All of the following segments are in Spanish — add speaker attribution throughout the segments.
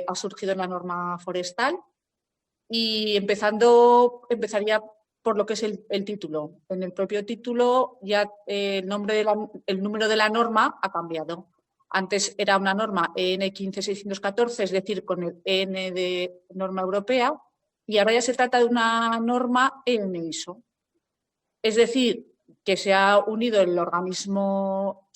Speaker 1: ha surgido en la norma forestal y empezaría por lo que es el título. En el propio título ya el número de la norma ha cambiado. Antes era una norma EN 15614, es decir, con el EN de norma europea, y ahora ya se trata de una norma EN ISO. Es decir, que se ha unido el organismo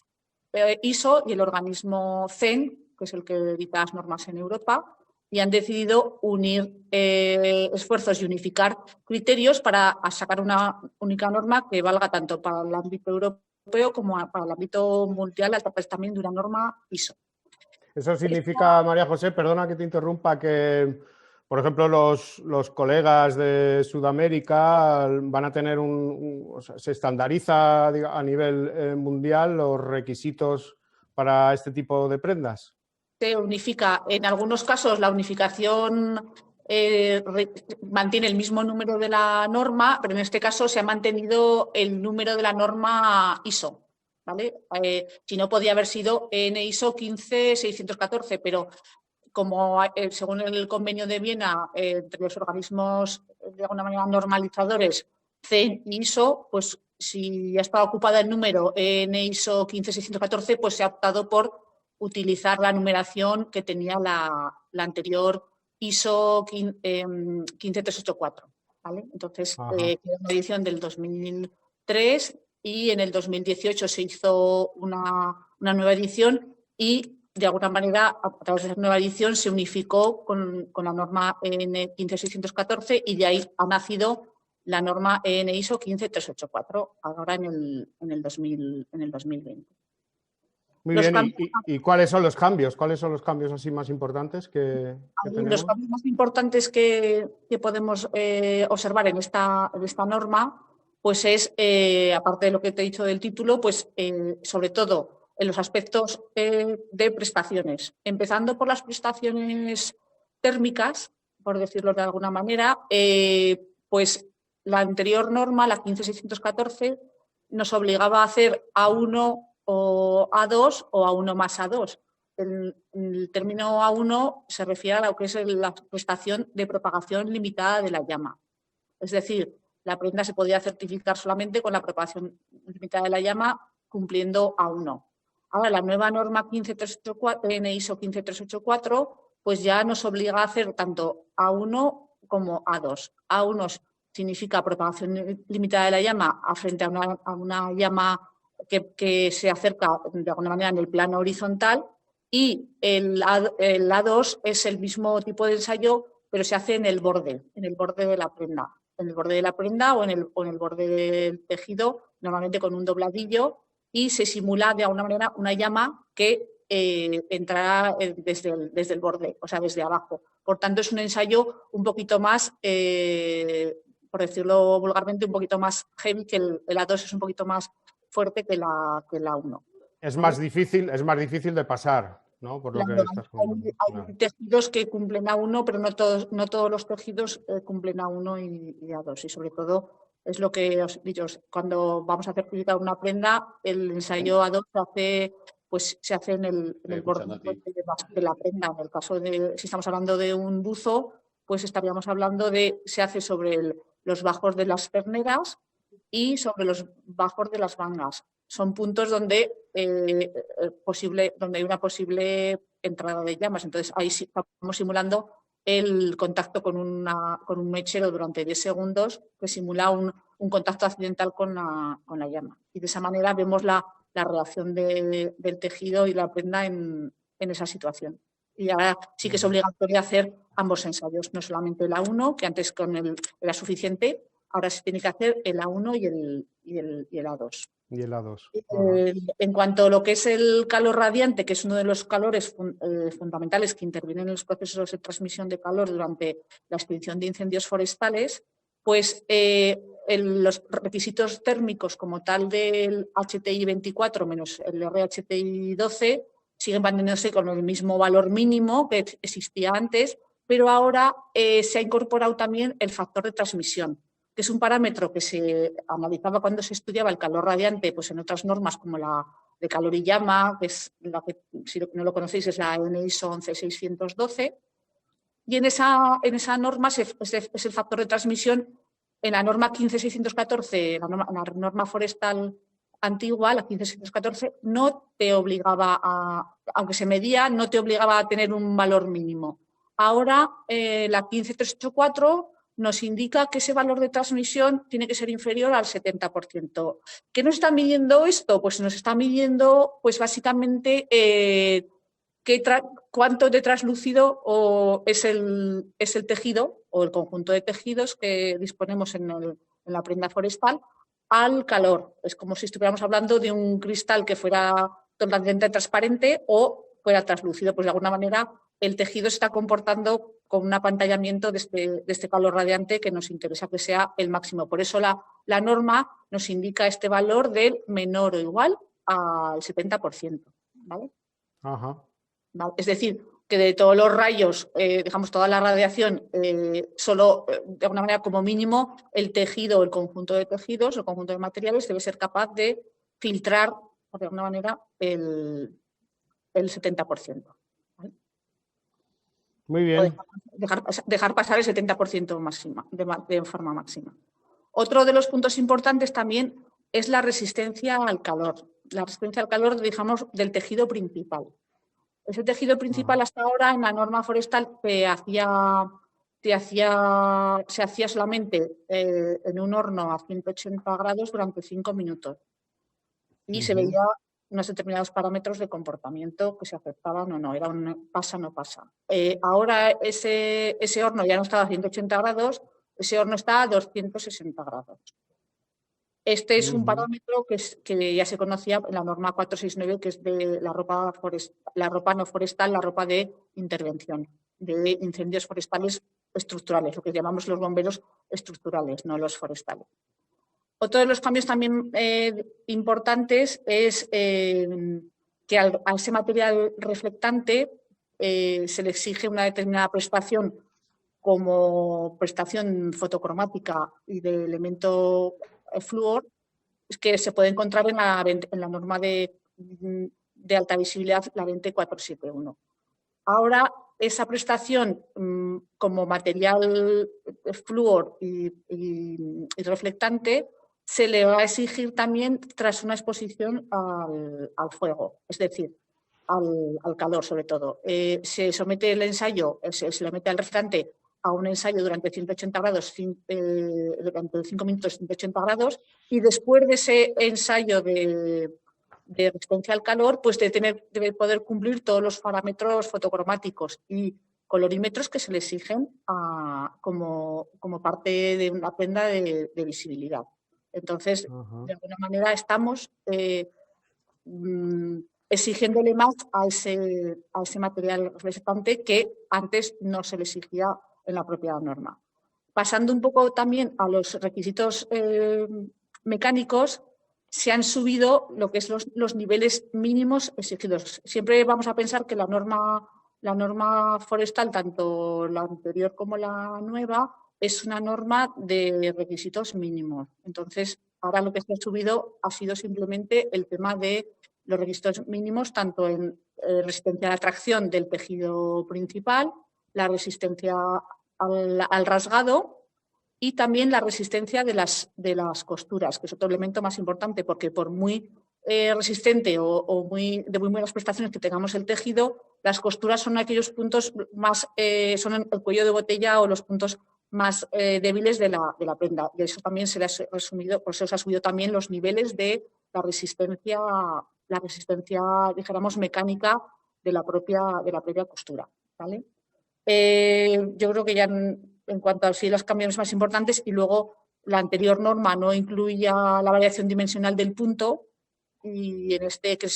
Speaker 1: ISO y el organismo CEN, que es el que edita las normas en Europa, y han decidido unir esfuerzos y unificar criterios para sacar una única norma que valga tanto para el ámbito europeo como para el ámbito mundial, a través también de una norma ISO.
Speaker 2: Eso significa, María José, perdona que te interrumpa, que, por ejemplo, los colegas de Sudamérica van a tener o sea, se estandariza a nivel mundial los requisitos para este tipo de prendas.
Speaker 1: Se unifica, en algunos casos la unificación mantiene el mismo número de la norma, pero en este caso se ha mantenido el número de la norma ISO. ¿Vale? Si no, podía haber sido en ISO 15614, pero como según el convenio de Viena entre los organismos de alguna manera normalizadores CEN y ISO, pues si ya estaba ocupada el número en ISO 15614, pues se ha optado por utilizar la numeración que tenía la anterior ISO 15384. ¿Vale? Entonces, era una edición del 2003 y en el 2018 se hizo una nueva edición y, de alguna manera, a través de esa nueva edición se unificó con la norma EN 15614 y de ahí ha nacido la norma EN ISO 15384, ahora en el 2020.
Speaker 2: Muy bien, ¿y cuáles son los cambios? ¿Cuáles son los cambios así más importantes que tenemos?
Speaker 1: Los cambios más importantes que podemos observar en esta norma, pues es, aparte de lo que te he dicho del título, pues sobre todo en los aspectos de prestaciones, empezando por las prestaciones térmicas, por decirlo de alguna manera, pues la anterior norma, la 15614, nos obligaba a hacer A1 o A2 o A1 más A2. El término A1 se refiere a lo que es la prestación de propagación limitada de la llama. Es decir, la prenda se podía certificar solamente con la propagación limitada de la llama cumpliendo A1. Ahora, la nueva norma 15384, ISO 15384, pues ya nos obliga a hacer tanto A1 como A2. A1 significa propagación limitada de la llama frente a una llama que se acerca de alguna manera en el plano horizontal, y el A2 es el mismo tipo de ensayo, pero se hace en el borde de la prenda. En el borde de la prenda o en el borde del tejido, normalmente con un dobladillo, y se simula de alguna manera una llama que entrará desde el borde, o sea, desde abajo. Por tanto, es un ensayo un poquito más, por decirlo vulgarmente, un poquito más heavy, que el A2 es un poquito más fuerte que la 1.
Speaker 2: Es más difícil de pasar, ¿no? Por lo que estás contando.
Speaker 1: Hay tejidos que cumplen A1, pero no todos los tejidos cumplen A1 y A2. Y sobre todo, es lo que os he dicho, cuando vamos a certificar una prenda, el ensayo A2 se hace en el borde de la prenda. En el caso de, si estamos hablando de un buzo, pues estaríamos hablando se hace sobre los bajos de las perneras y sobre los bajos de las mangas. Son puntos donde hay una posible entrada de llamas. Entonces, ahí sí estamos simulando el contacto con un mechero durante 10 segundos, que simula un contacto accidental con la llama. Y de esa manera vemos la reacción del tejido y la prenda en esa situación. Y ahora sí que es obligatorio hacer ambos ensayos, no solamente el A1, que antes era suficiente, ahora se tiene que hacer el A1 y el A2.
Speaker 2: Y el A2.
Speaker 1: En cuanto a lo que es el calor radiante, que es uno de los calores fundamentales que intervienen en los procesos de transmisión de calor durante la extinción de incendios forestales, pues los requisitos térmicos como tal del HTI 24 menos el RHTI 12 siguen manteniéndose con el mismo valor mínimo que existía antes, pero ahora se ha incorporado también el factor de transmisión, que es un parámetro que se analizaba cuando se estudiaba el calor radiante, pues en otras normas como la de calor y llama, que es la que, si no lo conocéis, es la EN ISO 11612, Y en esa norma es el factor de transmisión. En la norma 15614, la norma forestal antigua, la 15614, no te obligaba aunque se medía, no te obligaba a tener un valor mínimo. Ahora, la 15384 nos indica que ese valor de transmisión tiene que ser inferior al 70%. ¿Qué nos está midiendo esto? Pues nos está midiendo, pues básicamente, cuánto de translúcido es el tejido o el conjunto de tejidos que disponemos en la prenda forestal al calor. Es como si estuviéramos hablando de un cristal que fuera totalmente transparente o fuera translúcido. Pues de alguna manera el tejido se está comportando con un apantallamiento de este calor radiante que nos interesa que sea el máximo. Por eso la norma nos indica este valor del menor o igual al 70%. ¿Vale?
Speaker 2: Ajá.
Speaker 1: Es decir, que de todos los rayos, digamos, toda la radiación, solo, de alguna manera, como mínimo, el tejido, el conjunto de tejidos, el conjunto de materiales debe ser capaz de filtrar, de alguna manera, el 70%. ¿Vale?
Speaker 2: Muy bien.
Speaker 1: Dejar pasar el 70% máxima, de forma máxima. Otro de los puntos importantes también es la resistencia al calor. La resistencia al calor, digamos, del tejido principal. Ese tejido principal hasta ahora en la norma forestal se hacía solamente en un horno a 180 grados durante 5 minutos y se veía unos determinados parámetros de comportamiento que se aceptaban o no, era un pasa no pasa. Ahora ese horno ya no estaba a 180 grados, ese horno está a 260 grados. Este es un parámetro que ya se conocía en la norma 469, que es de la ropa no forestal, la ropa de intervención, de incendios forestales estructurales, lo que llamamos los bomberos estructurales, no los forestales. Otro de los cambios también importantes es que a ese material reflectante se le exige una determinada prestación como prestación fotocromática y de elemento flúor, es que se puede encontrar en la norma de alta visibilidad, la 20471. Ahora, esa prestación como material flúor y reflectante se le va a exigir también tras una exposición al fuego, es decir, al calor sobre todo. Se somete el ensayo, se le mete al reflectante a un ensayo durante 180 grados, durante 5 minutos 180 grados, y después de ese ensayo de resistencia al calor, pues debe poder cumplir todos los parámetros fotocromáticos y colorímetros que se le exigen como parte de una prenda de visibilidad. Entonces, de alguna manera estamos exigiéndole más a ese material reflectante que antes no se le exigía en la propia norma. Pasando un poco también a los requisitos mecánicos, se han subido lo que es los niveles mínimos exigidos. Siempre vamos a pensar que la norma forestal, tanto la anterior como la nueva, es una norma de requisitos mínimos. Entonces, ahora lo que se ha subido ha sido simplemente el tema de los requisitos mínimos, tanto en resistencia a la tracción del tejido principal, la resistencia al rasgado y también la resistencia de las costuras, que es otro elemento más importante, porque por muy resistente o de muy buenas prestaciones que tengamos el tejido, las costuras son aquellos puntos más, son el cuello de botella o los puntos más débiles de la prenda. De eso también se le ha resumido, por eso se ha subido también los niveles de la resistencia, dijéramos, mecánica de la propia costura, ¿vale? Yo creo que ya en cuanto a sí, los cambios más importantes, y luego la anterior norma no incluía la variación dimensional del punto, y en este, que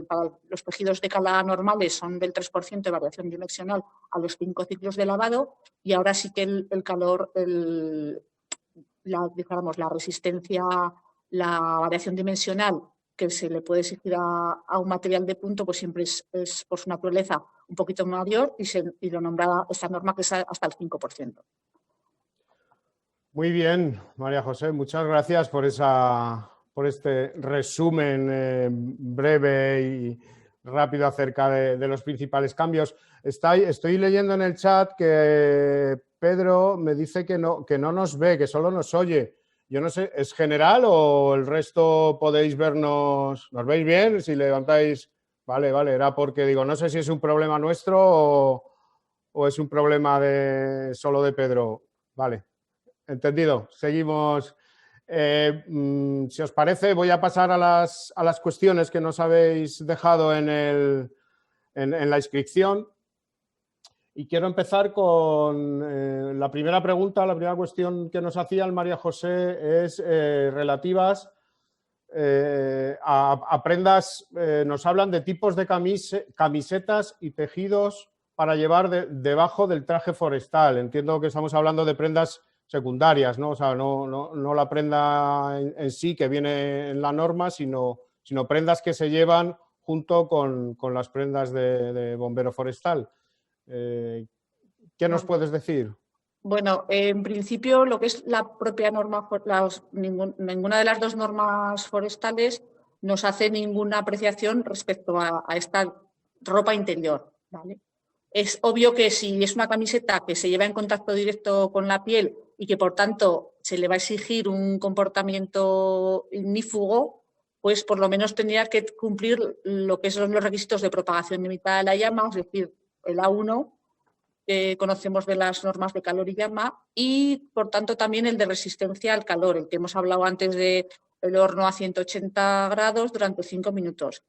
Speaker 1: para los tejidos de cala normales son del 3% de variación dimensional a los 5 ciclos de lavado, y ahora sí que el calor, la resistencia, la variación dimensional que se le puede exigir a un material de punto, pues siempre es por su naturaleza un poquito mayor y lo nombra esta norma que es hasta el 5%.
Speaker 2: Muy bien, María José, muchas gracias por este resumen breve y rápido acerca de los principales cambios. Estoy leyendo en el chat que Pedro me dice que no nos ve, que solo nos oye. Yo no sé, ¿es general o el resto podéis vernos? ¿Nos veis bien? Si levantáis... Vale, era porque digo, no sé si es un problema nuestro o es un problema solo de Pedro. Vale, entendido. Seguimos. Si os parece, voy a pasar a las cuestiones que nos habéis dejado en la inscripción. Y quiero empezar con la primera pregunta, la primera cuestión que nos hacía el María José es relativas a prendas. Nos hablan de tipos de camisetas y tejidos para llevar debajo del traje forestal. Entiendo que estamos hablando de prendas secundarias, ¿no? O sea, no la prenda en sí que viene en la norma, sino prendas que se llevan junto con las prendas de bombero forestal. ¿Qué nos puedes decir?
Speaker 1: Bueno, en principio lo que es la propia norma, ninguna de las dos normas forestales nos hace ninguna apreciación respecto a esta ropa interior, ¿vale? Es obvio que si es una camiseta que se lleva en contacto directo con la piel y que por tanto se le va a exigir un comportamiento ignífugo, pues por lo menos tendría que cumplir lo que son los requisitos de propagación limitada de la llama, es decir, el A1, que conocemos de las normas de calor y llama, y por tanto también el de resistencia al calor, el que hemos hablado antes del horno a 180 grados durante 5 minutos.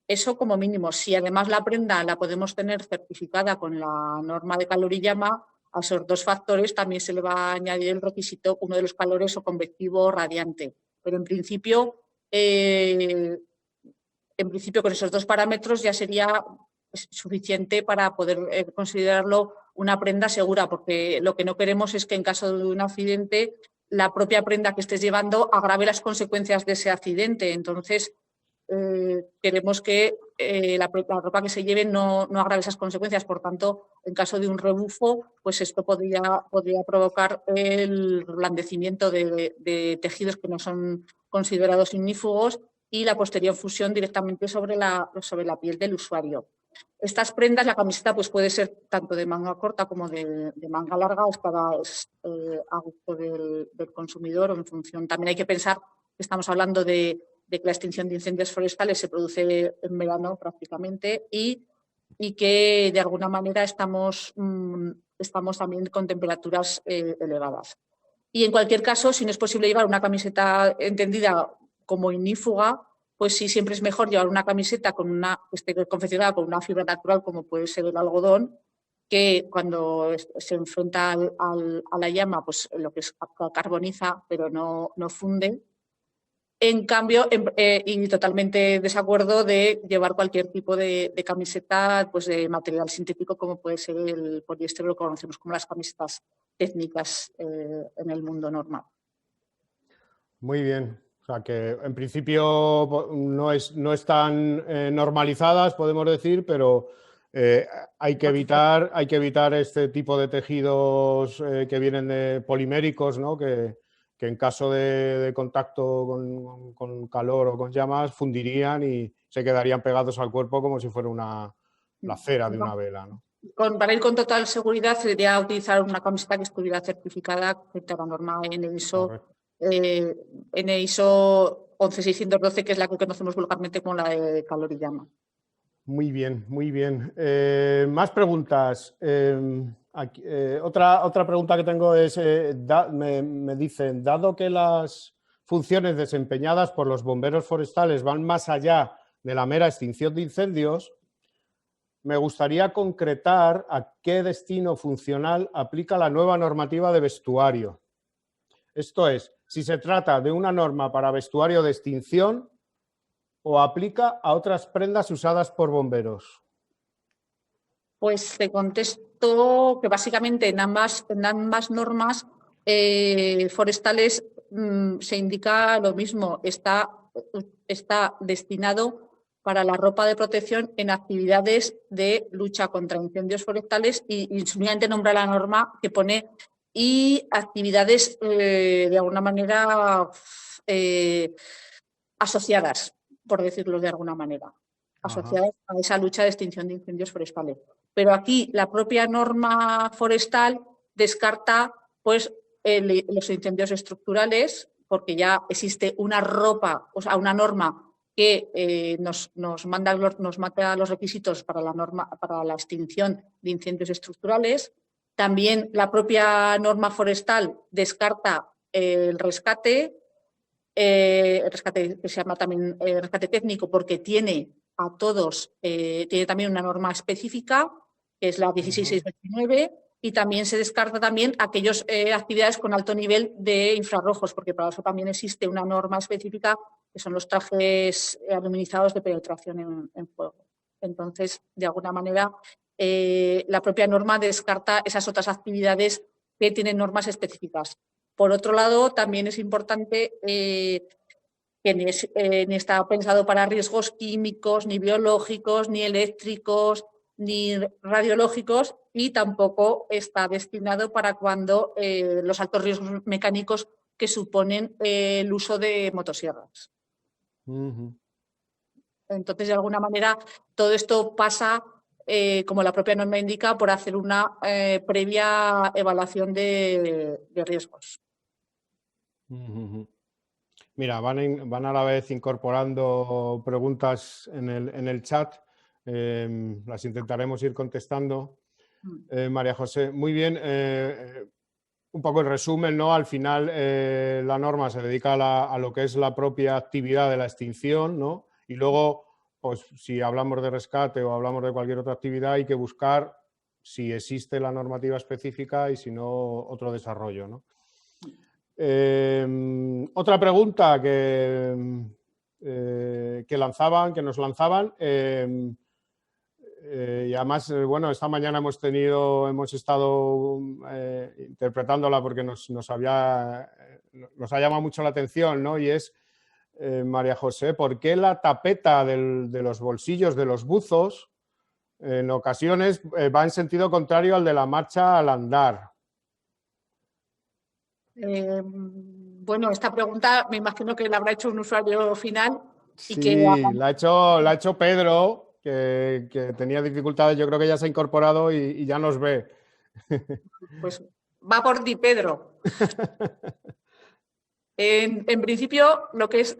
Speaker 1: Eso como mínimo. Si además la prenda la podemos tener certificada con la norma de calor y llama, a esos dos factores también se le va a añadir el requisito, uno de los calores o convectivo o radiante. Pero en principio con esos dos parámetros ya sería suficiente para poder considerarlo una prenda segura, porque lo que no queremos es que en caso de un accidente la propia prenda que estés llevando agrave las consecuencias de ese accidente. Entonces, queremos que la ropa que se lleve no agrave esas consecuencias. Por tanto, en caso de un rebufo, pues esto podría provocar el blandecimiento de tejidos que no son considerados ignífugos y la posterior fusión directamente sobre la piel del usuario. Estas prendas, la camiseta pues puede ser tanto de manga corta como de manga larga, a gusto del consumidor o en función. También hay que pensar que estamos hablando de que la extinción de incendios forestales se produce en verano prácticamente y que de alguna manera estamos también con temperaturas elevadas. Y en cualquier caso, si no es posible llevar una camiseta entendida como ignífuga, pues sí, siempre es mejor llevar una camiseta que esté confeccionada con una fibra natural, como puede ser el algodón, que cuando se enfrenta a la llama, pues lo que es carboniza, pero no funde. En cambio, y totalmente desacuerdo de llevar cualquier tipo de camiseta pues de material sintético, como puede ser el poliéster, lo que conocemos como las camisetas técnicas en el mundo normal.
Speaker 2: Muy bien. O sea que en principio no están normalizadas, podemos decir, pero hay que evitar este tipo de tejidos que vienen de poliméricos, ¿no? Que en caso de contacto con calor o con llamas fundirían y se quedarían pegados al cuerpo como si fuera la cera de una vela, ¿no?
Speaker 1: Para ir con total seguridad sería utilizar una camiseta que estuviera certificada frente a la norma NISO 11612, que es la que conocemos vulgarmente como la de calor y llama.
Speaker 2: Muy bien, muy bien. Más preguntas. Otra pregunta que tengo es, me dicen, dado que las funciones desempeñadas por los bomberos forestales van más allá de la mera extinción de incendios, me gustaría concretar a qué destino funcional aplica la nueva normativa de vestuario. Esto es, si se trata de una norma para vestuario de extinción o aplica a otras prendas usadas por bomberos.
Speaker 1: Pues te contesto que básicamente en ambas normas forestales se indica lo mismo. Está destinado para la ropa de protección en actividades de lucha contra incendios forestales y únicamente nombra la norma que pone y actividades de alguna manera asociadas, por decirlo de alguna manera. asociadas a esa lucha de extinción de incendios forestales. Pero aquí la propia norma forestal descarta pues, los incendios estructurales, porque ya existe una una norma que nos manda los requisitos para la extinción de incendios estructurales. También la propia norma forestal descarta el rescate que se llama también rescate técnico, porque tiene tiene también una norma específica, que es la 16629, y también se descarta también aquellas actividades con alto nivel de infrarrojos, porque para eso también existe una norma específica, que son los trajes aluminizados de penetración en fuego. Entonces, de alguna manera, la propia norma descarta esas otras actividades que tienen normas específicas. Por otro lado, también es importante que ni está pensado para riesgos químicos, ni biológicos, ni eléctricos, ni radiológicos, y tampoco está destinado para cuando los altos riesgos mecánicos que suponen el uso de motosierras. Entonces, de alguna manera, todo esto pasa, como la propia norma indica, por hacer una previa evaluación de riesgos.
Speaker 2: Mira, van a la vez incorporando preguntas en el chat. Las intentaremos ir contestando. María José, muy bien. Un poco el resumen, ¿no? Al final la norma se dedica a lo que es la propia actividad de la extinción, ¿no? Y luego, pues si hablamos de rescate o hablamos de cualquier otra actividad, hay que buscar si existe la normativa específica y si no, otro desarrollo, ¿no? Otra pregunta que nos lanzaban, y además, bueno, esta mañana hemos estado interpretándola porque nos ha llamado mucho la atención, ¿no? Y es, María José, ¿por qué la tapeta de los bolsillos de los buzos en ocasiones va en sentido contrario al de la marcha al andar?
Speaker 1: Bueno, esta pregunta me imagino que la habrá hecho un usuario final.
Speaker 2: Sí, la ha hecho Pedro, que tenía dificultades. Yo creo que ya se ha incorporado y ya nos ve.
Speaker 1: Pues va por ti, Pedro. En principio, lo que es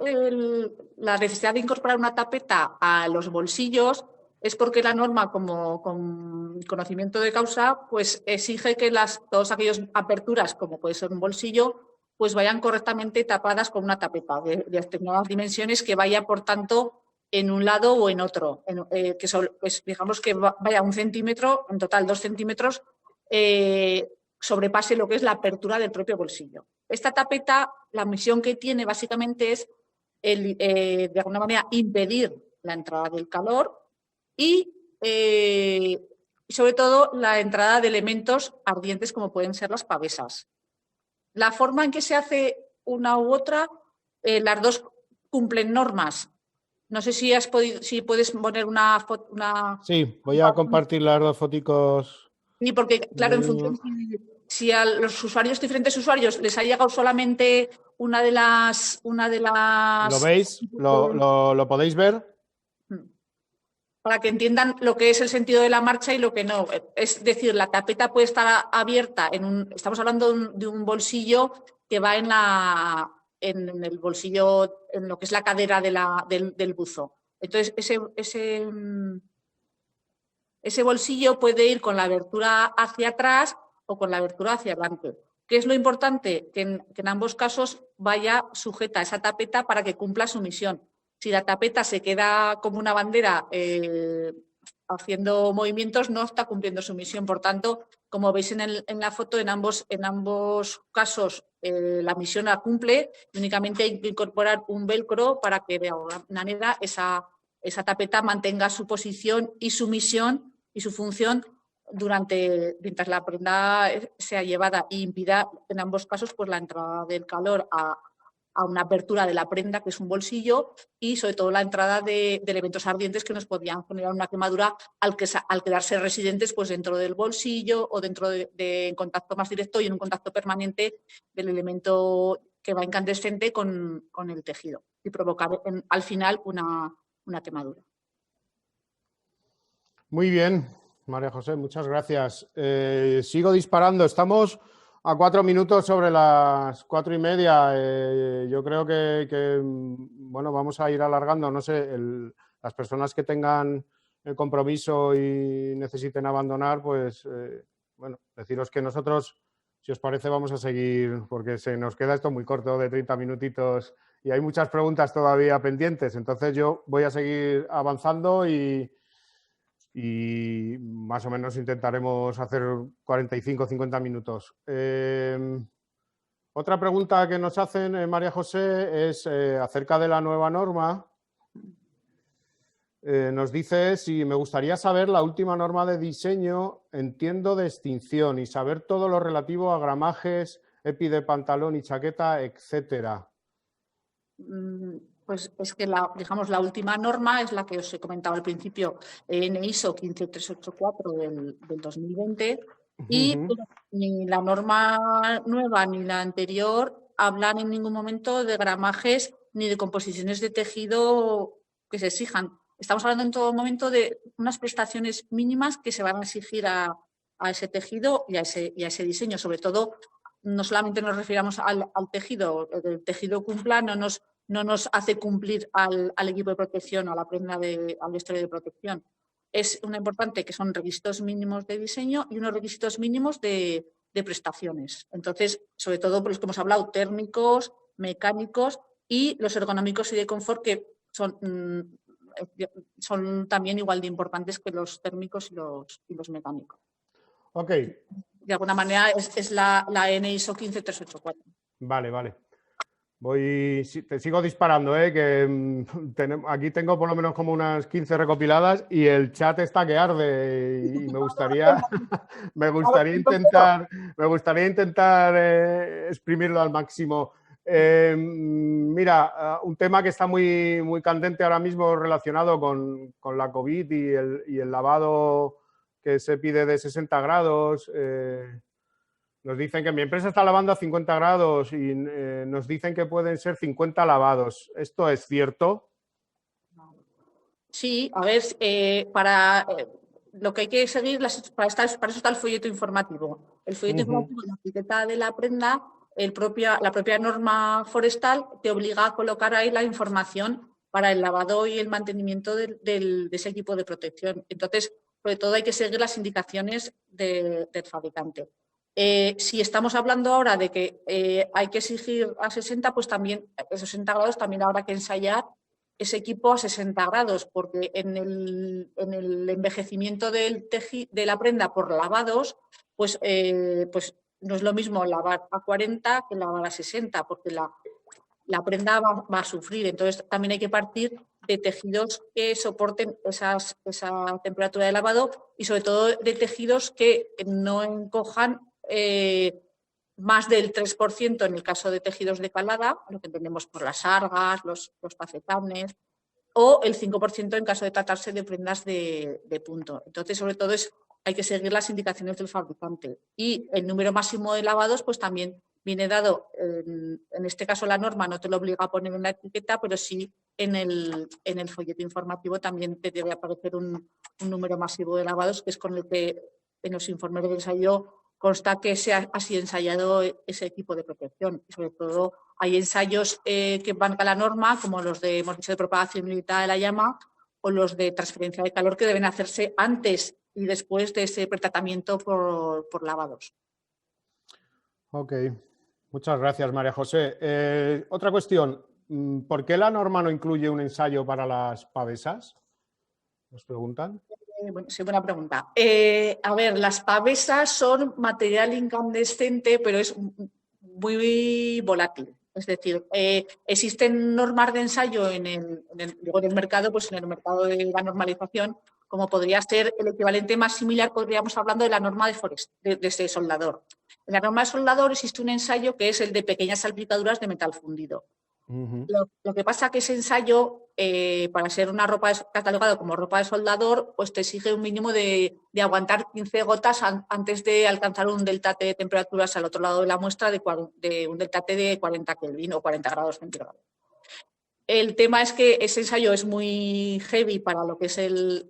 Speaker 1: la necesidad de incorporar una tapeta a los bolsillos es porque la norma, como con conocimiento de causa, pues exige que todas aquellas aperturas, como puede ser un bolsillo, pues vayan correctamente tapadas con una tapeta de determinadas dimensiones, que vaya, por tanto, en un lado o en otro, pues, digamos que vaya 1 centímetro, en total 2 centímetros, sobrepase lo que es la apertura del propio bolsillo. Esta tapeta, la misión que tiene básicamente es, de alguna manera, impedir la entrada del calor y, sobre todo, la entrada de elementos ardientes como pueden ser las pavesas. La forma en que se hace una u otra, las dos cumplen normas. No sé si puedes poner una foto.
Speaker 2: Sí, voy a compartir las dos foticos.
Speaker 1: Sí, porque, claro, en función si a los diferentes usuarios, les ha llegado solamente una de las...
Speaker 2: ¿Lo veis? ¿Lo podéis ver?
Speaker 1: Para que entiendan lo que es el sentido de la marcha y lo que no. Es decir, la tapeta puede estar abierta estamos hablando de un bolsillo que va en el bolsillo, en lo que es la cadera del buzo. Entonces, ese bolsillo puede ir con la abertura hacia atrás o con la abertura hacia adelante. ¿Qué es lo importante? Que en ambos casos vaya sujeta esa tapeta para que cumpla su misión. Si la tapeta se queda como una bandera haciendo movimientos, no está cumpliendo su misión. Por tanto, como veis en la foto, en ambos casos la misión la cumple. Únicamente hay que incorporar un velcro para que de alguna manera esa tapeta mantenga su posición y su misión y su función mientras la prenda sea llevada, y impida en ambos casos pues la entrada del calor a una apertura de la prenda, que es un bolsillo, y sobre todo la entrada de elementos ardientes que nos podrían generar una quemadura al quedarse residentes pues dentro del bolsillo o dentro en contacto más directo y en un contacto permanente del elemento que va incandescente con el tejido, y provocar al final una quemadura.
Speaker 2: Muy bien, María José, muchas gracias. Sigo disparando. Estamos a 4 minutos sobre las 4:30. Yo creo bueno, vamos a ir alargando. No sé, las personas que tengan el compromiso y necesiten abandonar, pues, bueno, deciros que nosotros, si os parece, vamos a seguir, porque se nos queda esto muy corto de 30 minutitos y hay muchas preguntas todavía pendientes. Entonces yo voy a seguir avanzando y más o menos intentaremos hacer 45 o 50 minutos. Otra pregunta que nos hacen, María José, es acerca de la nueva norma. Nos dice si me gustaría saber la última norma de diseño, entiendo de extinción, y saber todo lo relativo a gramajes, EPI de pantalón y chaqueta, etcétera.
Speaker 1: Pues es que digamos, la última norma es la que os he comentado al principio, en ISO 15384 del 2020, y ni la norma nueva ni la anterior hablan en ningún momento de gramajes ni de composiciones de tejido que se exijan. Estamos hablando en todo momento de unas prestaciones mínimas que se van a exigir a ese tejido y a ese diseño. Sobre todo, no solamente nos refiramos al tejido, el tejido cumpla, no nos hace cumplir al equipo de protección, a la prenda, al vestuario de protección. Es una importante que son requisitos mínimos de diseño y unos requisitos mínimos de prestaciones. Entonces, sobre todo por los que hemos hablado, térmicos, mecánicos y los ergonómicos y de confort, que son también igual de importantes que los térmicos y los mecánicos.
Speaker 2: Ok.
Speaker 1: De alguna manera es la N ISO 15384.
Speaker 2: Vale. Te sigo disparando, que aquí tengo por lo menos como unas 15 recopiladas y el chat está que arde y me gustaría intentar exprimirlo al máximo. Mira, un tema que está muy, muy candente ahora mismo relacionado con la COVID y el lavado que se pide de 60 grados. Nos dicen que mi empresa está lavando a 50 grados y nos dicen que pueden ser 50 lavados. ¿Esto es cierto?
Speaker 1: Sí, a ver, lo que hay que seguir, para eso está el folleto informativo. El folleto informativo, la etiqueta de la prenda, la propia norma forestal te obliga a colocar ahí la información para el lavado y el mantenimiento de ese equipo de protección. Entonces, sobre todo hay que seguir las indicaciones del fabricante. Si estamos hablando ahora de que hay que exigir a 60, pues también a 60 grados también habrá que ensayar ese equipo a 60 grados, porque en el envejecimiento de la prenda por lavados, pues no es lo mismo lavar a 40 que lavar a 60, porque la prenda va a sufrir. Entonces, también hay que partir de tejidos que soporten esa temperatura de lavado y, sobre todo, de tejidos que no encojan más del 3% en el caso de tejidos de calada, lo que entendemos por las sargas, los tafetanes, o el 5% en caso de tratarse de prendas de punto. Entonces, sobre todo, hay que seguir las indicaciones del fabricante. Y el número máximo de lavados, pues también viene dado, en este caso la norma no te lo obliga a poner en la etiqueta, pero sí en el folleto informativo también te debe aparecer un número masivo de lavados, que es con el que en los informes de ensayo consta que se ha sido ensayado ese equipo de protección. Y sobre todo hay ensayos que van a la norma, como los hemos dicho, de propagación limitada de la llama o los de transferencia de calor, que deben hacerse antes y después de ese pretratamiento por lavados.
Speaker 2: Ok, muchas gracias, María José. Otra cuestión, ¿por qué la norma no incluye un ensayo para las pavesas? ¿Nos preguntan?
Speaker 1: Bueno, sí, buena pregunta. A ver, las pavesas son material incandescente, pero es muy volátil. Es decir, existen normas de ensayo en el mercado, pues en el mercado de la normalización, como podría ser el equivalente más similar, podríamos hablando de la norma de ese soldador. En la norma de soldador existe un ensayo que es el de pequeñas salpicaduras de metal fundido. Lo que pasa es que ese ensayo, para ser una ropa catalogada como ropa de soldador, pues te exige un mínimo de aguantar 15 gotas antes de alcanzar un delta T de temperaturas al otro lado de la muestra de un delta T de 40 Kelvin o 40 grados centígrados. El tema es que ese ensayo es muy heavy para lo que es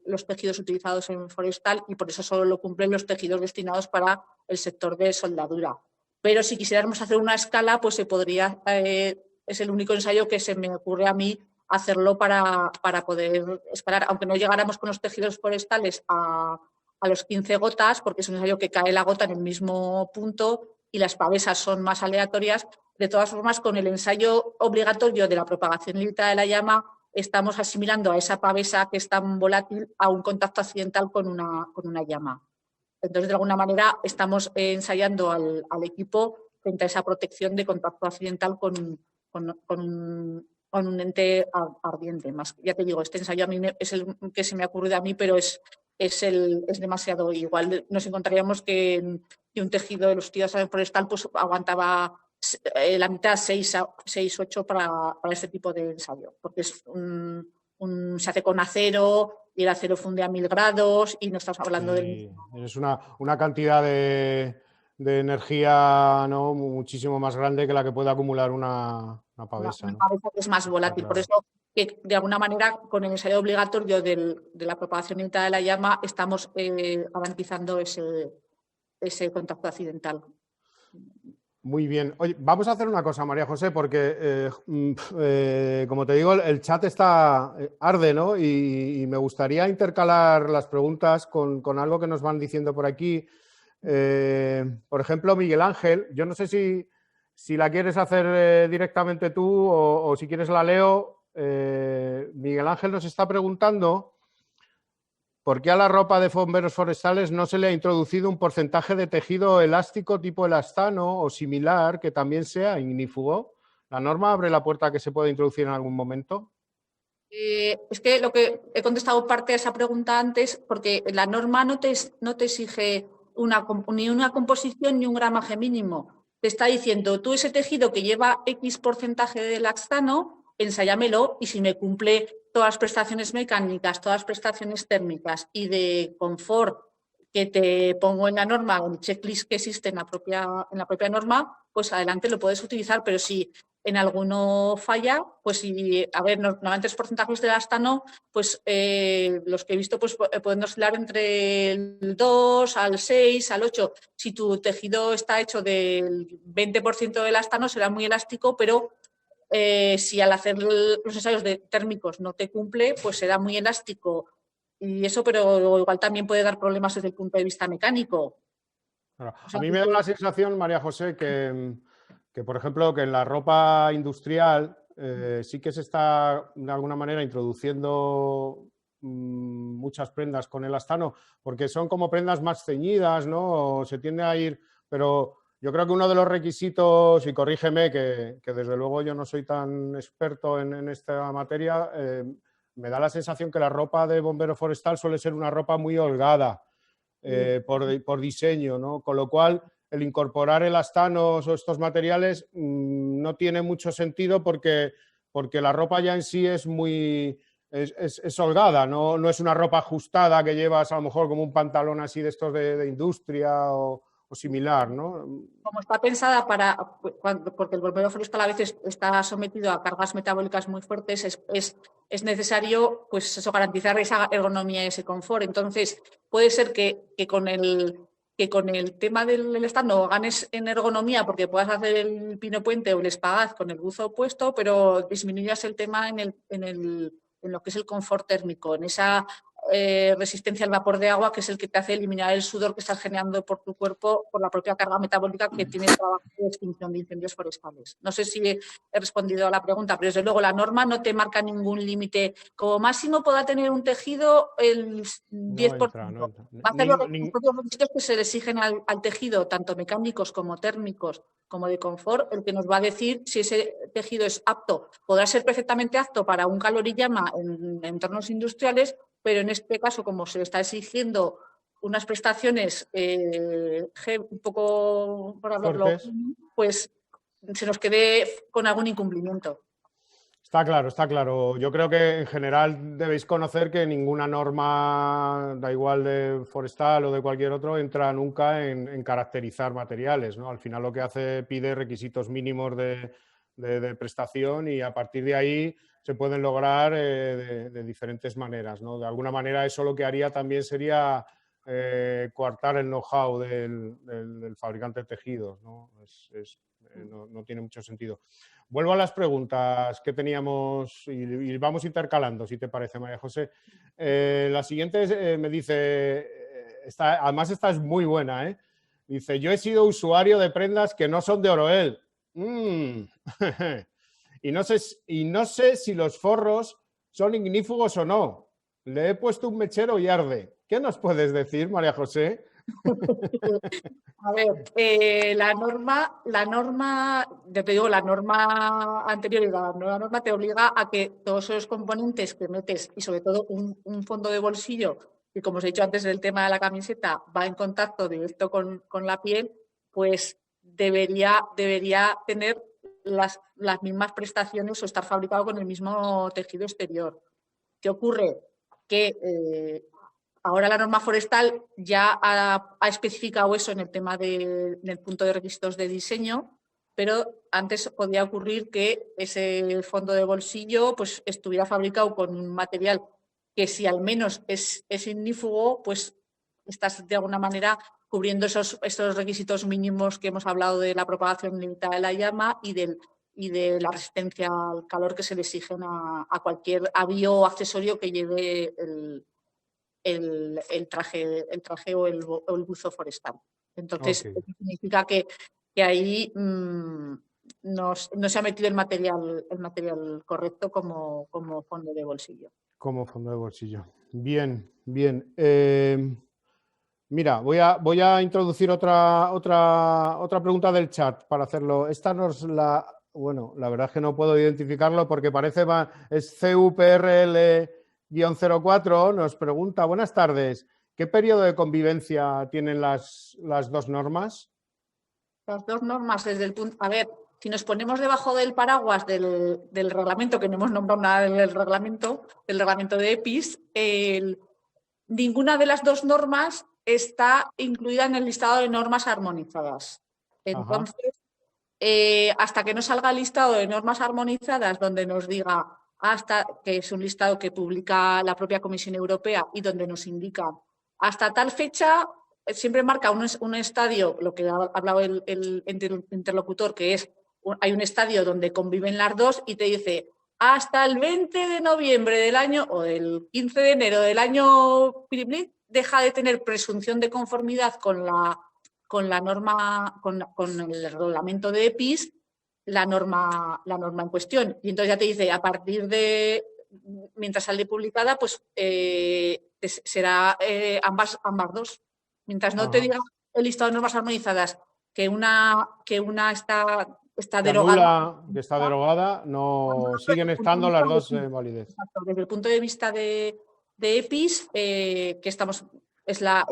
Speaker 1: los tejidos utilizados en forestal y por eso solo lo cumplen los tejidos destinados para el sector de soldadura. Pero si quisiéramos hacer una escala, pues se podría, es el único ensayo que se me ocurre a mí hacerlo para poder escalar, aunque no llegáramos con los tejidos forestales a los 15 gotas, porque es un ensayo que cae la gota en el mismo punto y las pavesas son más aleatorias. De todas formas, con el ensayo obligatorio de la propagación limitada de la llama, estamos asimilando a esa pavesa que es tan volátil a un contacto accidental con una llama. Entonces, de alguna manera, estamos ensayando al equipo frente a esa protección de contacto accidental con un ente ardiente. Más, ya te digo, este ensayo a mí es el que se me ha ocurrido a mí, pero es demasiado igual. Nos encontraríamos que un tejido de los tíos forestal pues, aguantaba la mitad, 6, 8 para este tipo de ensayo, porque es se hace con acero y el acero funde a 1000 grados y no estamos hablando
Speaker 2: de... Es una cantidad de energía, ¿no?, muchísimo más grande que la que puede acumular una pavesa.
Speaker 1: Una pavesa que es más volátil. Claro. Por eso, que de alguna manera, con el ensayo obligatorio de la propagación limitada de la llama, estamos garantizando ese contacto accidental.
Speaker 2: Muy bien. Oye, vamos a hacer una cosa, María José, porque, como te digo, el chat está arde, ¿no? Y me gustaría intercalar las preguntas con algo que nos van diciendo por aquí. Por ejemplo, Miguel Ángel, yo no sé si la quieres hacer directamente tú o si quieres la leo. Miguel Ángel nos está preguntando ¿por qué a la ropa de bomberos forestales no se le ha introducido un porcentaje de tejido elástico tipo elastano o similar que también sea ignífugo? ¿La norma abre la puerta a que se pueda introducir en algún momento?
Speaker 1: Es que lo que he contestado parte de esa pregunta antes, porque la norma no te exige ni una composición ni un gramaje mínimo. Te está diciendo, tú ese tejido que lleva X porcentaje de elastano, ensáyamelo y si me cumple todas las prestaciones mecánicas, todas las prestaciones térmicas y de confort que te pongo en la norma, en el checklist que existe en la propia norma, pues adelante lo puedes utilizar, pero si en alguno falla, pues si, a ver, normalmente los porcentajes de elastano, pues los que he visto pues pueden oscilar entre el 2 al 6, al 8. Si tu tejido está hecho del 20% de elastano, será muy elástico, pero si al hacer los ensayos térmicos no te cumple, pues será muy elástico. Y eso, pero igual también puede dar problemas desde el punto de vista mecánico.
Speaker 2: Claro. A mí me da la sensación, María José, que por ejemplo, que en la ropa industrial sí que se está de alguna manera introduciendo muchas prendas con elastano, porque son como prendas más ceñidas, ¿no? O se tiende a ir, pero yo creo que uno de los requisitos, y corrígeme, que desde luego yo no soy tan experto en esta materia, me da la sensación que la ropa de bombero forestal suele ser una ropa muy holgada por diseño, ¿no? Con lo cual, el incorporar elastanos o estos materiales no tiene mucho sentido porque la ropa ya en sí es muy... Es holgada, no es una ropa ajustada que llevas a lo mejor como un pantalón así de estos de industria o similar, ¿no?
Speaker 1: Como está pensada porque el bombero forestal a veces está sometido a cargas metabólicas muy fuertes, es necesario pues eso, garantizar esa ergonomía y ese confort. Entonces, puede ser que con el tema del elastano ganes en ergonomía porque puedas hacer el pino puente o el espagaz con el buzo puesto, pero disminuyas el tema en lo que es el confort térmico, en esa resistencia al vapor de agua, que es el que te hace eliminar el sudor que estás generando por tu cuerpo por la propia carga metabólica que tiene el trabajo de extinción de incendios forestales. No sé si he respondido a la pregunta, pero desde luego la norma no te marca ningún límite. Como máximo podrá tener un tejido el 10%.
Speaker 2: No entra.
Speaker 1: Va a hacer los requisitos que se le exigen al tejido, tanto mecánicos como térmicos, como de confort, el que nos va a decir si ese tejido es apto. Podrá ser perfectamente apto para un calor y llama en entornos industriales, pero en este caso, como se le está exigiendo unas prestaciones un poco, por hablarlo, pues se nos quede con algún incumplimiento.
Speaker 2: Está claro, está claro. Yo creo que en general debéis conocer que ninguna norma, da igual de forestal o de cualquier otro, entra nunca en caracterizar materiales, ¿no? Al final lo que hace pide requisitos mínimos de de prestación, y a partir de ahí se pueden lograr de diferentes maneras, ¿no? De alguna manera eso lo que haría también sería coartar el know-how del fabricante de tejidos, ¿no? No tiene mucho sentido. Vuelvo a las preguntas que teníamos y vamos intercalando, si te parece, María José. La siguiente me dice, además esta es muy buena, ¿eh? Dice, yo he sido usuario de prendas que no son de Oroel. Y no sé si los forros son ignífugos o no. Le he puesto un mechero y arde. ¿Qué nos puedes decir, María José?
Speaker 1: A ver, la norma, ya te digo, la norma anterior y la nueva norma te obliga a que todos esos componentes que metes y sobre todo un fondo de bolsillo, que como os he dicho antes del tema de la camiseta, va en contacto directo con la piel, pues debería tener las mismas prestaciones o estar fabricado con el mismo tejido exterior. ¿Qué ocurre? Que ahora la norma forestal ya ha especificado eso en el tema en el punto de requisitos de diseño, pero antes podía ocurrir que ese fondo de bolsillo pues, estuviera fabricado con un material que si al menos es ignífugo, pues estás de alguna manera cubriendo esos requisitos mínimos que hemos hablado de la propagación limitada de la llama y de la resistencia al calor que se le exigen a cualquier avío o accesorio que lleve el traje o el buzo forestal. Entonces,
Speaker 2: Okay.
Speaker 1: eso significa que ahí no se ha metido el material correcto como fondo de bolsillo.
Speaker 2: Como fondo de bolsillo. Bien, bien. Mira, voy a introducir otra pregunta del chat para hacerlo. Esta nos bueno, la verdad es que no puedo identificarlo porque parece es CUPRL-04. Nos pregunta, buenas tardes, ¿qué periodo de convivencia tienen las dos normas?
Speaker 1: Las dos normas desde el punto... A ver, si nos ponemos debajo del paraguas del reglamento, que no hemos nombrado nada del reglamento de EPIs, ninguna de las dos normas está incluida en el listado de normas armonizadas. Entonces, hasta que no salga el listado de normas armonizadas donde nos diga, que es un listado que publica la propia Comisión Europea y donde nos indica hasta tal fecha, siempre marca un estadio, lo que ha hablado el interlocutor, que es, hay un estadio donde conviven las dos y te dice, hasta el 20 de noviembre del año o el 15 de enero del año deja de tener presunción de conformidad con la norma, con el reglamento de EPIs, la norma en cuestión. Y entonces ya te dice, a partir de, mientras sale publicada, pues será ambas dos. Mientras no te diga el listado de normas armonizadas que una está derogada.
Speaker 2: Que está derogada, no siguen estando las dos en validez.
Speaker 1: Exacto, desde el punto de vista de EPIs, que estamos, es la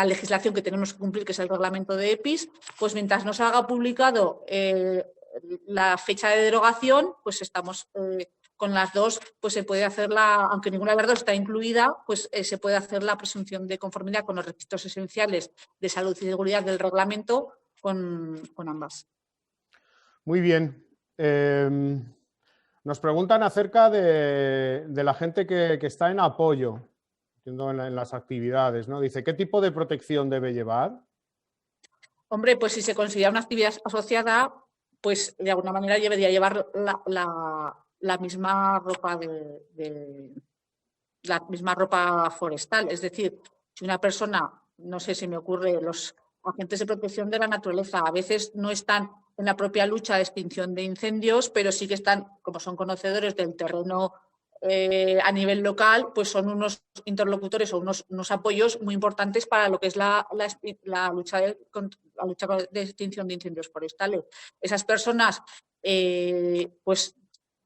Speaker 1: legislación que tenemos que cumplir, que es el reglamento de EPIs, pues mientras no se haga publicado la fecha de derogación, pues estamos con las dos, pues se puede hacer aunque ninguna de las dos está incluida, pues se puede hacer la presunción de conformidad con los requisitos esenciales de salud y seguridad del reglamento con ambas.
Speaker 2: Muy bien. Nos preguntan acerca de la gente que está en apoyo, en las actividades, ¿no? Dice, ¿qué tipo de protección debe llevar?
Speaker 1: Hombre, pues si se considera una actividad asociada, pues de alguna manera debería llevar la misma ropa la misma ropa forestal. Es decir, si una persona, no sé, si me ocurre, los agentes de protección de la naturaleza a veces no están en la propia lucha de extinción de incendios, pero sí que están, como son conocedores del terreno a nivel local, pues son unos interlocutores o unos apoyos muy importantes para lo que es la lucha de extinción de incendios forestales. Esas personas, pues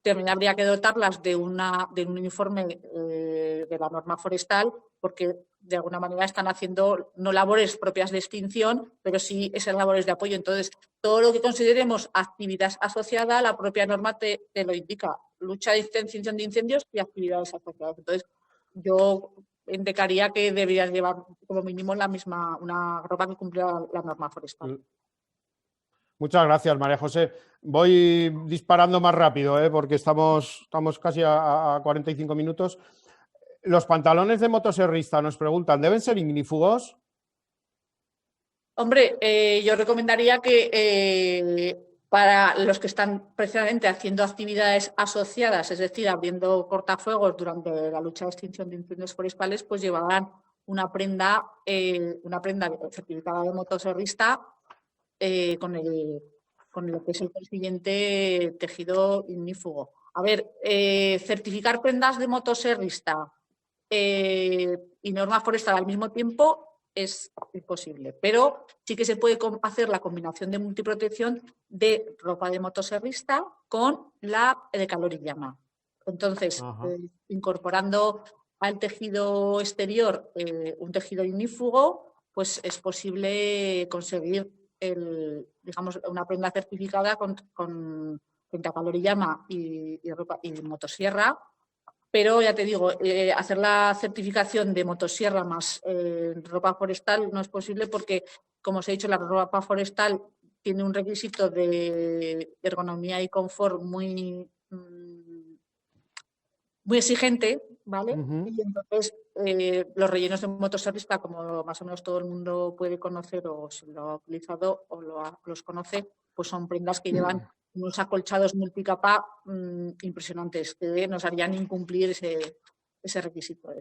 Speaker 1: también habría que dotarlas de un uniforme de la norma forestal, porque de alguna manera están haciendo no labores propias de extinción, pero sí esas labores de apoyo. Entonces, todo lo que consideremos actividad asociada, la propia norma te lo indica, lucha de extinción de incendios y actividades asociadas. Entonces, yo indicaría que deberías llevar como mínimo una ropa que cumpla la norma forestal.
Speaker 2: Muchas gracias, María José. Voy disparando más rápido, porque estamos casi a 45 minutos. Los pantalones de motoserrista, nos preguntan, ¿deben ser ignífugos?
Speaker 1: Hombre, yo recomendaría que para los que están precisamente haciendo actividades asociadas, es decir, abriendo cortafuegos durante la lucha de extinción de incendios forestales, pues llevarán una prenda certificada de motoserrista con lo que es el consiguiente tejido ignífugo. A ver, certificar prendas de motoserrista y norma forestal al mismo tiempo es imposible, pero sí que se puede hacer la combinación de multiprotección de ropa de motoserrista con la de calor y llama. Entonces, incorporando al tejido exterior un tejido ignífugo, pues es posible conseguir digamos, una prenda certificada con calor y llama y motosierra. Pero ya te digo, hacer la certificación de motosierra más ropa forestal no es posible porque, como os he dicho, la ropa forestal tiene un requisito de ergonomía y confort muy exigente, ¿vale? Y entonces los rellenos de motoserrista, como más o menos todo el mundo puede conocer o si lo ha utilizado o los conoce, pues son prendas que llevan unos acolchados multicapa impresionantes que nos harían incumplir ese requisito.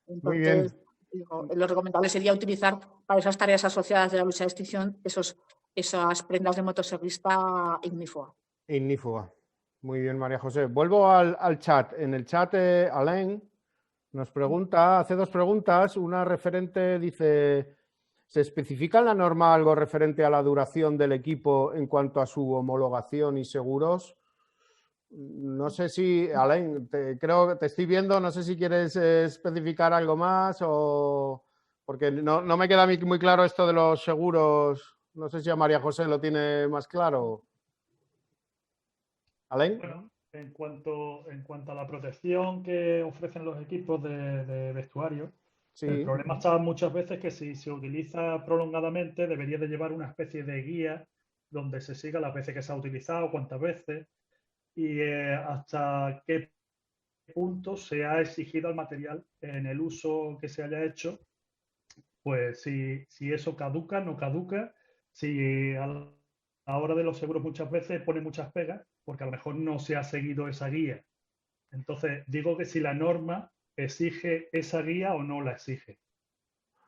Speaker 1: Entonces,
Speaker 2: muy bien.
Speaker 1: Digo, lo recomendable sería utilizar para esas tareas asociadas de la lucha de extinción esas prendas de motoserrista ignífuga.
Speaker 2: Ignífuga. Muy bien, María José. Vuelvo al chat. En el chat, Alain nos pregunta, hace dos preguntas. Una referente dice, ¿se especifica en la norma algo referente a la duración del equipo en cuanto a su homologación y seguros? No sé si, Alain, creo que te estoy viendo, no sé si quieres especificar algo más o... Porque no me queda a mí muy claro esto de los seguros. No sé si a María José lo tiene más claro. ¿Alain?
Speaker 3: Bueno, en cuanto a la protección que ofrecen los equipos de vestuario,
Speaker 2: Sí.
Speaker 3: el problema está muchas veces que si se utiliza prolongadamente debería de llevar una especie de guía donde se siga las veces que se ha utilizado, cuántas veces y hasta qué punto se ha exigido el material en el uso que se haya hecho, pues si eso caduca, no caduca, si a la hora de los seguros muchas veces pone muchas pegas, porque a lo mejor no se ha seguido esa guía. Entonces, digo que si la norma exige esa guía o no la exige.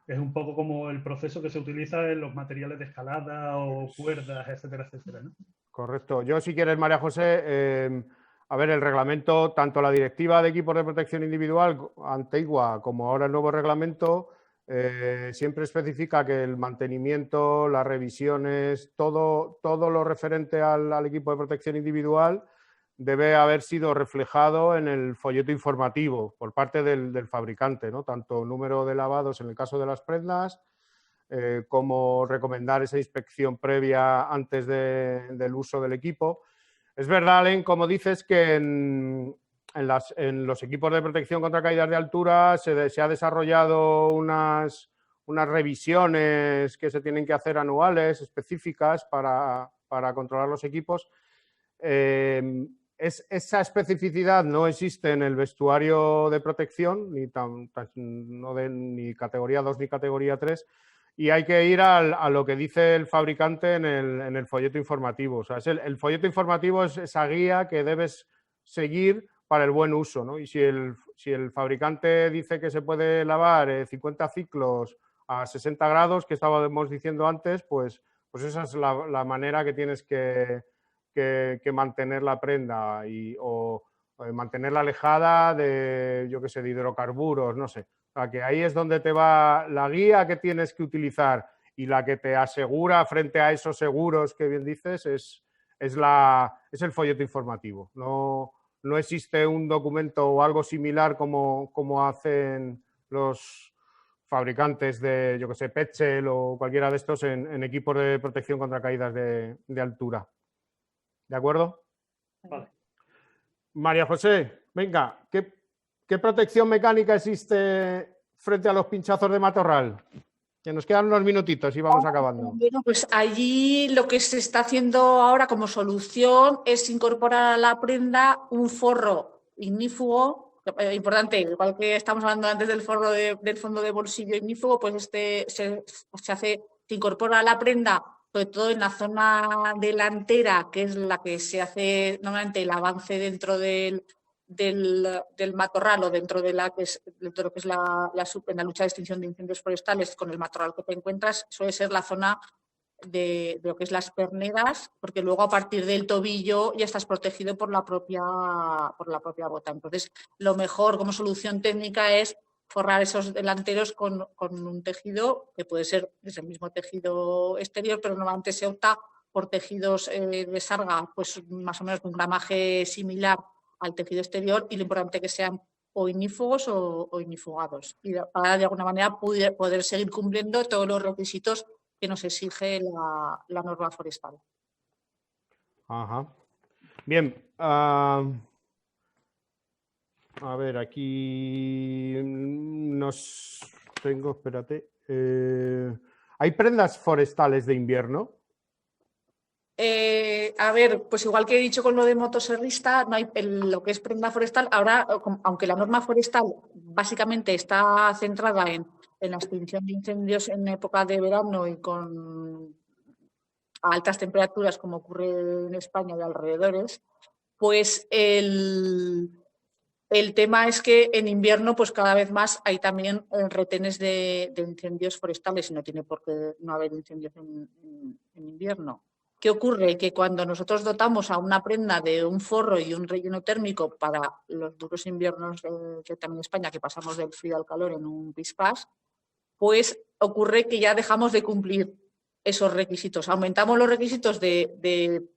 Speaker 3: Es un poco como el proceso que se utiliza en los materiales de escalada o cuerdas, etcétera, etcétera, ¿no?
Speaker 2: Correcto. Yo, si quieres, María José, a ver, el reglamento, tanto la directiva de equipos de protección individual antigua como ahora el nuevo reglamento, siempre especifica que el mantenimiento, las revisiones, todo lo referente al equipo de protección individual debe haber sido reflejado en el folleto informativo por parte del fabricante, ¿no? Tanto número de lavados en el caso de las prendas, como recomendar esa inspección previa antes del uso del equipo. Es verdad, Alen, como dices, que en los equipos de protección contra caídas de altura se ha desarrollado unas revisiones que se tienen que hacer anuales, específicas para controlar los equipos. Esa especificidad no existe en el vestuario de protección, ni categoría 2 ni categoría 3, y hay que ir a lo que dice el fabricante en el folleto informativo. O sea, el folleto informativo es esa guía que debes seguir para el buen uso, ¿no? Y si el fabricante dice que se puede lavar 50 ciclos a 60 grados, que estábamos diciendo antes, pues esa es la manera que tienes que mantener la prenda o mantenerla alejada de, yo qué sé, de hidrocarburos, no sé. O sea, que ahí es donde te va la guía que tienes que utilizar y la que te asegura frente a esos seguros que bien dices es el folleto informativo. No existe un documento o algo similar como hacen los fabricantes de, yo que sé, Petzl o cualquiera de estos en equipos de protección contra caídas de altura. ¿De acuerdo?
Speaker 3: Vale.
Speaker 2: María José, venga, ¿qué protección mecánica existe frente a los pinchazos de matorral? Que nos quedan unos minutitos y vamos acabando.
Speaker 1: Bueno, pues allí lo que se está haciendo ahora como solución es incorporar a la prenda un forro ignífugo, importante, igual que estamos hablando antes del forro del fondo de bolsillo ignífugo, pues se incorpora a la prenda, sobre todo en la zona delantera, que es la que se hace normalmente el avance dentro del matorral o dentro de lo que es en la lucha de extinción de incendios forestales, con el matorral que te encuentras, suele ser la zona de lo que es las perneras, porque luego a partir del tobillo ya estás protegido por la propia bota. Entonces, lo mejor como solución técnica es forrar esos delanteros con un tejido que puede ser desde el mismo tejido exterior, pero normalmente se opta por tejidos de sarga, pues más o menos con un gramaje similar al tejido exterior, y lo importante es que sean o ignífugos o ignifugados, y para de alguna manera poder seguir cumpliendo todos los requisitos que nos exige la norma forestal.
Speaker 2: Ajá. Bien. A ver, aquí espérate. ¿Hay prendas forestales de invierno?
Speaker 1: A ver, pues igual que he dicho con lo de motoserrista, no hay lo que es prenda forestal. Ahora, aunque la norma forestal básicamente está centrada en la extinción de incendios en época de verano y con altas temperaturas, como ocurre en España y alrededores, pues el tema es que en invierno, pues cada vez más hay también retenes de incendios forestales, y no tiene por qué no haber incendios en invierno. ¿Qué ocurre? Que cuando nosotros dotamos a una prenda de un forro y un relleno térmico para los duros inviernos que también en España, que pasamos del frío al calor en un pispás, pues ocurre que ya dejamos de cumplir esos requisitos. Aumentamos los requisitos de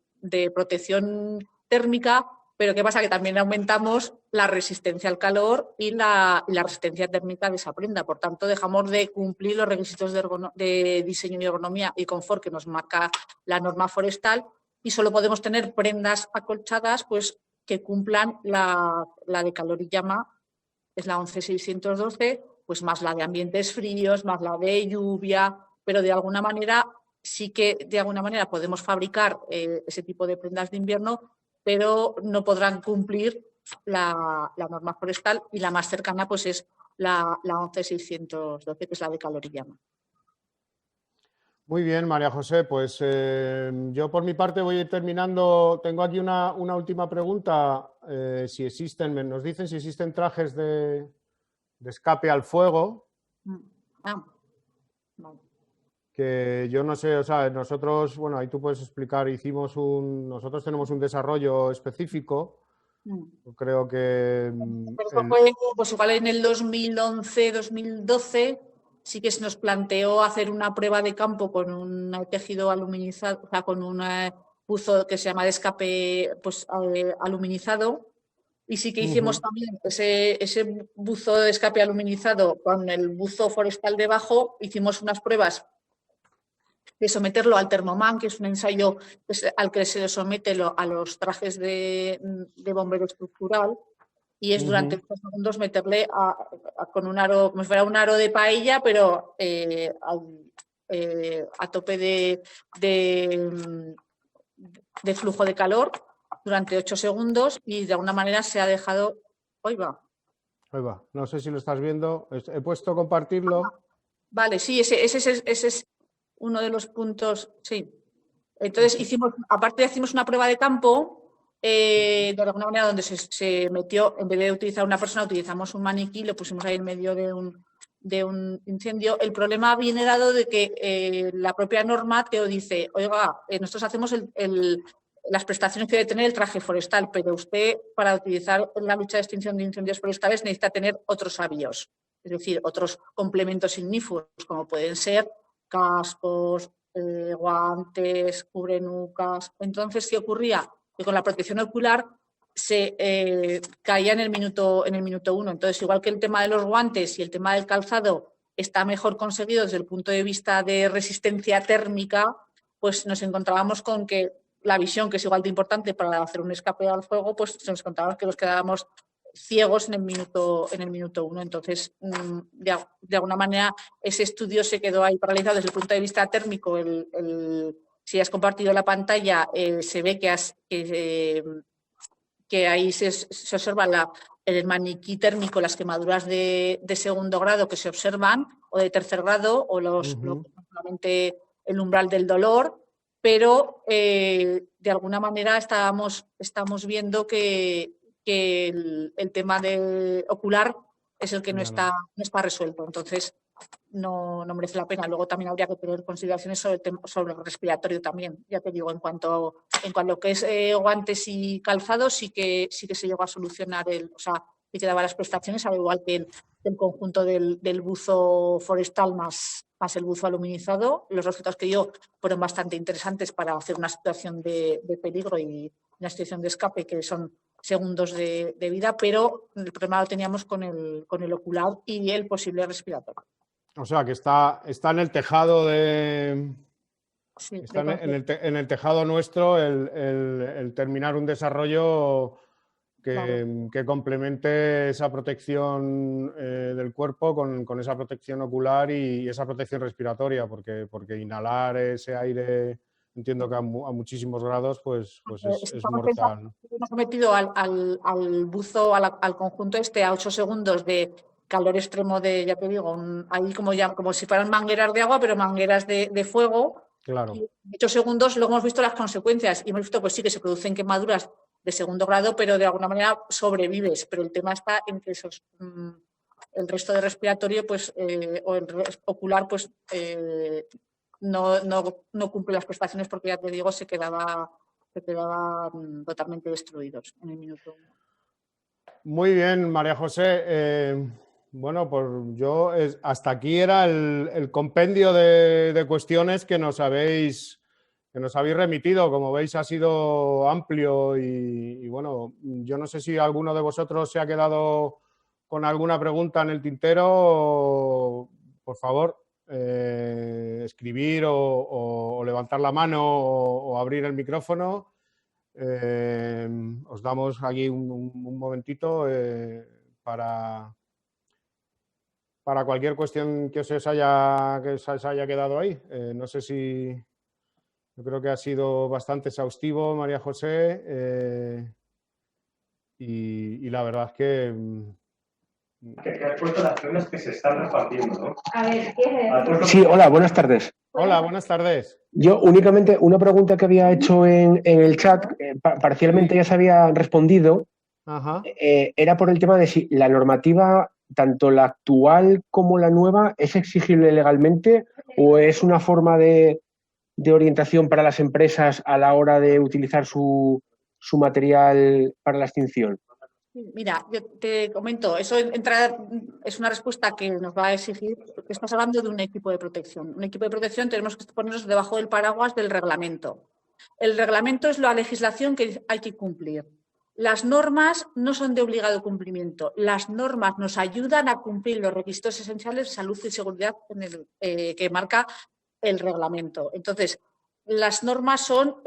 Speaker 1: protección térmica, pero ¿qué pasa? Que también aumentamos la resistencia al calor y la resistencia térmica de esa prenda. Por tanto, dejamos de cumplir los requisitos de diseño y ergonomía y confort que nos marca la norma forestal, y solo podemos tener prendas acolchadas pues, que cumplan la de calor y llama, es la 11612, pues más la de ambientes fríos, más la de lluvia, pero de alguna manera sí que podemos fabricar ese tipo de prendas de invierno, pero no podrán cumplir la norma forestal, y la más cercana pues es la 11612, que es la de calor y llama.
Speaker 2: Muy bien, María José, pues yo por mi parte voy a ir terminando. Tengo aquí una última pregunta. Nos dicen si existen trajes de escape al fuego.
Speaker 1: Vale.
Speaker 2: Que yo no sé, o sea, nosotros, bueno, ahí tú puedes explicar, nosotros tenemos un desarrollo específico. Creo que
Speaker 1: pues igual en el 2011-2012 sí que se nos planteó hacer una prueba de campo con un tejido aluminizado, o sea, con un buzo que se llama de escape pues, aluminizado, y sí que hicimos también ese buzo de escape aluminizado con el buzo forestal debajo. Hicimos unas pruebas de someterlo al termomán, que es un ensayo al que se le somete a los trajes de bombero estructural, y es durante 8 segundos meterle con un aro, como si fuera un aro de paella, pero a tope de flujo de calor durante 8 segundos, y de alguna manera se ha dejado... Ahí va.
Speaker 2: No sé si lo estás viendo. He puesto compartirlo.
Speaker 1: Vale, sí, ese es uno de los puntos, sí. Entonces hicimos una prueba de campo, de alguna manera, donde se metió, en vez de utilizar una persona, utilizamos un maniquí, lo pusimos ahí en medio de un incendio. El problema viene dado de que la propia norma te dice, oiga, nosotros hacemos las prestaciones que debe tener el traje forestal, pero usted, para utilizar en la lucha de extinción de incendios forestales, necesita tener otros avíos, es decir, otros complementos ignífugos, como pueden ser cascos, guantes, cubrenucas. Entonces, ¿qué ocurría? Que con la protección ocular se caía en el minuto 1. Entonces, igual que el tema de los guantes y el tema del calzado está mejor conseguido desde el punto de vista de resistencia térmica, pues nos encontrábamos con que la visión, que es igual de importante para hacer un escape al fuego, pues nos encontrábamos que nos quedábamos ciegos en el minuto 1. Entonces, de alguna manera, ese estudio se quedó ahí paralizado desde el punto de vista térmico. Si has compartido la pantalla, se ve que ahí se observa el maniquí térmico, las quemaduras de segundo grado que se observan, o de tercer grado, o solamente el umbral del dolor, pero de alguna manera estamos viendo que el tema ocular es el que no está resuelto. Entonces, no merece la pena. Luego también habría que tener consideraciones sobre el respiratorio también. Ya te digo, en cuanto a lo que es guantes y calzado, sí que se llegó a solucionar sí que daba las prestaciones, al igual que el conjunto del buzo forestal más el buzo aluminizado. Los resultados que dio fueron bastante interesantes para hacer una situación de peligro y una situación de escape, que son segundos de vida, pero el problema lo teníamos con el ocular y el posible respiratorio.
Speaker 2: O sea, que está en el tejado
Speaker 1: Sí,
Speaker 2: está en el tejado nuestro el terminar un desarrollo que complemente esa protección del cuerpo con esa protección ocular y esa protección respiratoria, porque inhalar ese aire, entiendo que a muchísimos grados, pues es mortal, ¿no?
Speaker 1: Hemos sometido al buzo, al conjunto a 8 segundos de calor extremo ya te digo, ahí como si fueran mangueras de agua, pero mangueras de fuego.
Speaker 2: Claro.
Speaker 1: Y en 8 segundos luego hemos visto las consecuencias y hemos visto, pues sí, que se producen quemaduras de segundo grado, pero de alguna manera sobrevives. Pero el tema está en que el resto de respiratorio, pues, o el ocular, pues, no cumple las prestaciones, porque ya te digo, se quedaban totalmente destruidos en el minuto 1.
Speaker 2: Muy bien, María José. Bueno, pues hasta aquí era el compendio de cuestiones que nos habéis remitido. Como veis, ha sido amplio y bueno, yo no sé si alguno de vosotros se ha quedado con alguna pregunta en el tintero. Por favor, escribir o levantar la mano o abrir el micrófono. Os damos aquí un momentito para cualquier cuestión que os haya quedado ahí. No sé si... Yo creo que ha sido bastante exhaustivo, María José, y la verdad es que...
Speaker 4: Que has puesto las zonas que se están repartiendo, ¿no?
Speaker 5: A ver, ¿qué es?
Speaker 4: Sí, hola, buenas tardes.
Speaker 2: Hola, buenas tardes.
Speaker 4: Yo únicamente una pregunta que había hecho en el chat, parcialmente ya se había respondido.
Speaker 2: Ajá.
Speaker 4: Era por el tema de si la normativa, tanto la actual como la nueva, ¿es exigible legalmente o es una forma de orientación para las empresas a la hora de utilizar su material para la extinción?
Speaker 1: Mira, yo te comento, eso es una respuesta que nos va a exigir, porque estás hablando de un equipo de protección. Un equipo de protección tenemos que ponernos debajo del paraguas del reglamento. El reglamento es la legislación que hay que cumplir. Las normas no son de obligado cumplimiento. Las normas nos ayudan a cumplir los requisitos esenciales de salud y seguridad que marca el reglamento. Entonces, las normas son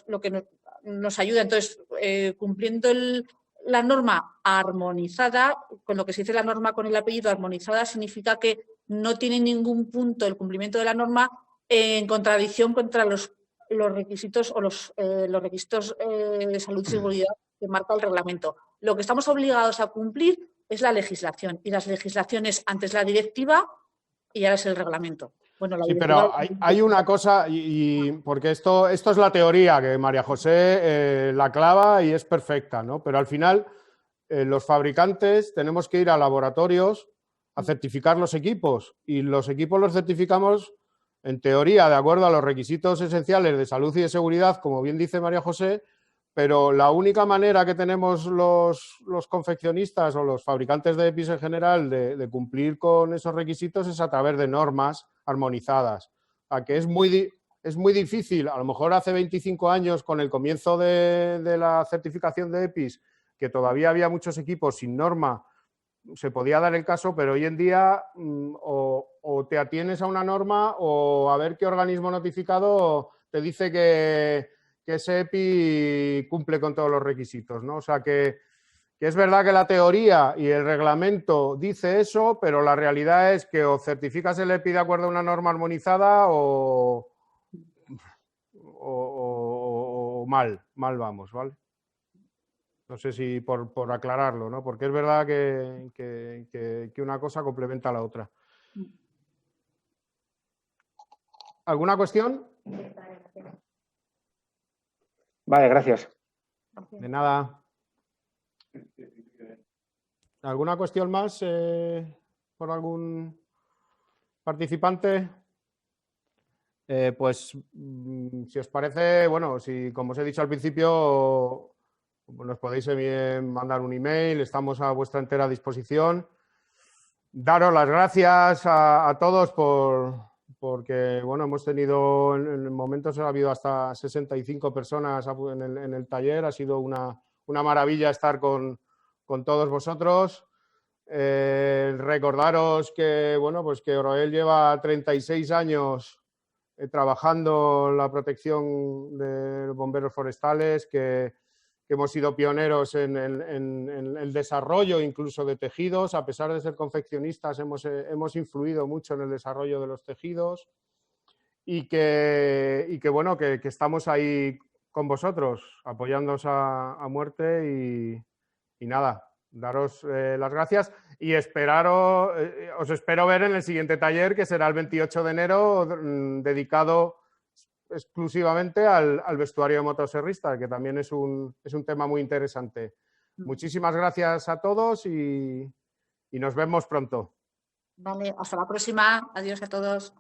Speaker 1: lo que nos ayuda. Entonces, cumpliendo la norma armonizada, con lo que se dice la norma con el apellido armonizada, significa que no tiene ningún punto el cumplimiento de la norma en contradicción contra los requisitos o los requisitos de salud y seguridad que marca el reglamento. Lo que estamos obligados a cumplir es la legislación, y las legislaciones antes la directiva y ahora es el reglamento. Bueno,
Speaker 2: sí, pero hay una cosa, porque esto es la teoría, que María José la clava y es perfecta, ¿no? Pero al final los fabricantes tenemos que ir a laboratorios a certificar los equipos, y los equipos los certificamos, en teoría, de acuerdo a los requisitos esenciales de salud y de seguridad, como bien dice María José, pero la única manera que tenemos los confeccionistas o los fabricantes de EPIs en general de cumplir con esos requisitos es a través de normas armonizadas. O sea, que es muy difícil. A lo mejor hace 25 años, con el comienzo de la certificación de EPIs, que todavía había muchos equipos sin norma, se podía dar el caso, pero hoy en día o te atienes a una norma o a ver qué organismo notificado te dice que ese EPI cumple con todos los requisitos, ¿no? O sea que que es verdad que la teoría y el reglamento dice eso, pero la realidad es que o certificas el EPI de acuerdo a una norma armonizada o mal vamos, ¿vale? No sé si por aclararlo, ¿no? Porque es verdad que una cosa complementa a la otra. ¿Alguna cuestión?
Speaker 4: Vale, gracias.
Speaker 2: De nada. ¿Alguna cuestión más por algún participante? Pues, si os parece, bueno, si como os he dicho al principio, nos podéis mandar un email, estamos a vuestra entera disposición. Daros las gracias a todos porque, bueno, hemos tenido, en momentos ha habido hasta 65 personas en el taller, ha sido una maravilla estar con todos vosotros. Recordaros que, bueno, pues que Oroel lleva 36 años trabajando en la protección de bomberos forestales, que hemos sido pioneros en el desarrollo incluso de tejidos. A pesar de ser confeccionistas, hemos influido mucho en el desarrollo de los tejidos y que bueno, que estamos ahí con vosotros, apoyándoos a muerte y nada, daros las gracias y os espero ver en el siguiente taller, que será el 28 de enero, dedicado exclusivamente al vestuario de motoserrista, que también es un tema muy interesante. Muchísimas gracias a todos y nos vemos pronto.
Speaker 1: Vale, hasta la próxima. Adiós a todos.